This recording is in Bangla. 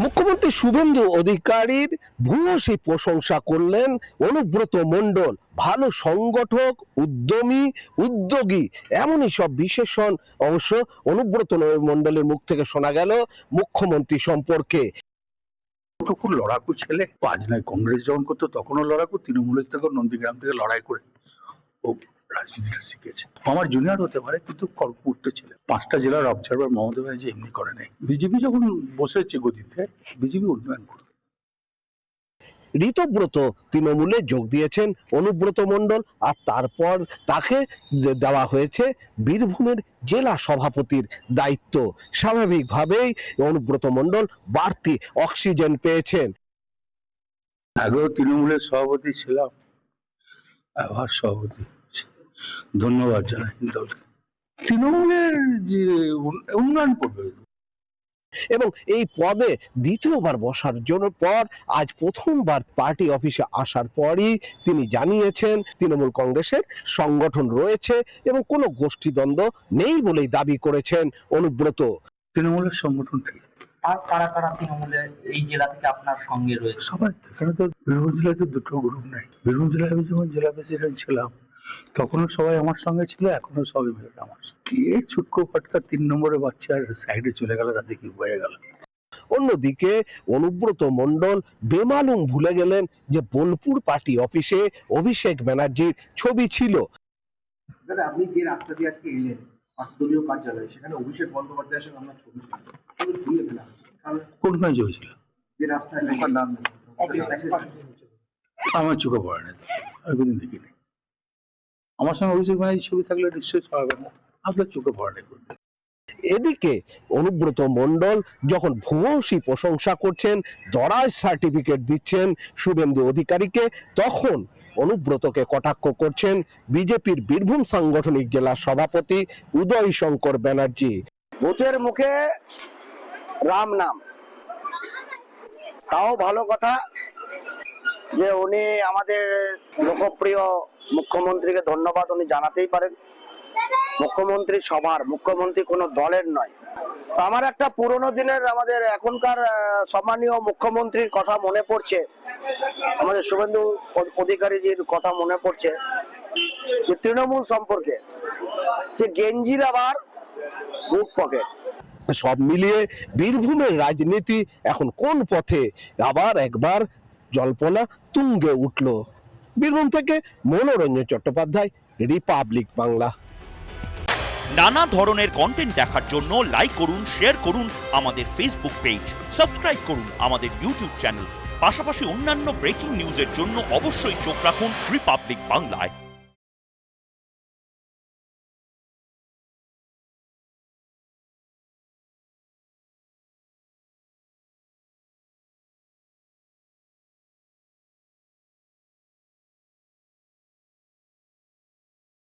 মুখ্যমন্ত্রী শুভেন্দু অধিকারীর ভূয়সী প্রশংসা করলেন অনুব্রত মণ্ডল। ভালো সংগঠক, উদ্যমী, উদ্যোগী, এমনই সব বিশেষণ অবশ্য অনুব্রত মণ্ডলের মুখ থেকে শোনা গেল মুখ্যমন্ত্রী সম্পর্কে। তো খুব লড়াকু ছেলে। আজ নয়, কংগ্রেস যখন করতো তখনও লড়াকু, তৃণমূলের থেকে নন্দীগ্রাম থেকে লড়াই করে ও রাজনীতিটা শিখেছে। আমার জুনিয়র হতে পারে, কিন্তু কর্মপূর্ত ছেলে। 5টা জেলার অবজারভার মমতা ব্যানার্জি এমনি করে নেই। বিজেপি যখন বসেছে গদিতে, বিজেপি উন্নয়ন করবে। ঋতব্রত তৃণমূলে যোগ দিয়েছেন অনুব্রত মণ্ডল, আর তারপর তাকে দেওয়া হয়েছে বীরভূমের জেলা সভাপতির দায়িত্ব। স্বাভাবিকভাবেই অনুব্রত মণ্ডল বাড়তি অক্সিজেন পেয়েছেন। আগেও তৃণমূলের সভাপতি ছিলাম, আবার সভাপতি। ধন্যবাদ জানাই দলকে। তৃণমূলের যে উন্নয়ন করবে। এবং এই পদে দ্বিতীয়বার বসার জন্য পর আজ প্রথমবার পার্টি অফিসে আসার পরই তিনি জানিয়েছেন তৃণমূল কংগ্রেসের সংগঠন রয়েছে এবং কোনো গোষ্ঠীদ্বন্দ্ব নেই বলেই দাবি করেছেন অনুব্রত। তৃণমূলের সংগঠন ঠিক। আর কারা কারা তৃণমূলের এই জেলা থেকে আপনার সঙ্গে রয়েছে? সবাই। এখানে তো বীরভূম জেলায় তো দুটো গ্রুপ নাই। বীরভূম জেলায় আমি যখন জেলা প্রেসিডেন্ট ছিলাম তখনও সবাই আমার সঙ্গে ছিল, এখনো সবাই মিলে আমার সঙ্গে। কে ছুটকো ফাটকা 3 নম্বরে বাচ্চা সাইডে চলে গেল, তাতে কি হয়ে গেল। অন্যদিকে অনুব্রত মণ্ডল বেমালুম ভুলে গেলেন যে বোলপুর পার্টি অফিসে অভিষেক ব্যানার্জির ছবি ছিল। দাদা, আপনি যে রাস্তা দিয়ে আজকে এলেন দলীয় কার্যালয়ে, সেখানে অভিষেক বন্দ্যোপাধ্যায়ের সঙ্গে আমরা ছবি ঝুলিয়ে ফেলা কোনখানে ছবি ছিল? যে রাস্তায় নাম আমার চোখে পড়ে না, আমি কোনদিন দেখিনি। আমার সঙ্গে অভিষেক ব্যানার্জির ছবি থাকলে নিশ্চয়ই ছড়াবে না, আপনার চোখে পড়ে না। এদিকে অনুব্রত মণ্ডল যখন ভূয়সী প্রশংসা করছেন, দরাজ সার্টিফিকেট দিচ্ছেন শুভেন্দু অধিকারীকে, তখন অনুব্রতকে কটাক্ষ করছেন বিজেপির বীরভূম সাংগঠনিক জেলা সভাপতি উদয় শঙ্কর ব্যানার্জি। ভূতের মুখে রাম নাম, তাও ভালো কথা যে উনি আমাদের লোকপ্রিয় মুখ্যমন্ত্রীকে ধন্যবাদ উনি জানাতেই পারেন। মুখ্যমন্ত্রী সবার, মুখ্যমন্ত্রী কোনো দলের নয়। তো আমার একটা পুরোনো দিনের, আমাদের এখনকার সম্মানীয় মুখ্যমন্ত্রীর কথা মনে পড়ছে, আমাদের শুভেন্দু অধিকারীজির কথা মনে পড়ছে, যে তৃণমূল সম্পর্কে, যে গেঞ্জির আবার বুক পকেট। সব মিলিয়ে বীরভূমের রাজনীতি এখন কোন পথে আবার একবার জল্পনা তুঙ্গে উঠল। বীরভূম থেকে মনোরঞ্জন চট্টোপাধ্যায়, রিপাবলিক বাংলা। নানা ধরনের কন্টেন্ট দেখার জন্য লাইক করুন, শেয়ার করুন আমাদের ফেসবুক পেজ, সাবস্ক্রাইব করুন আমাদের ইউটিউব চ্যানেল। পাশাপাশি অন্যান্য ব্রেকিং নিউজের জন্য অবশ্যই চোখ রাখুন রিপাবলিক বাংলায়।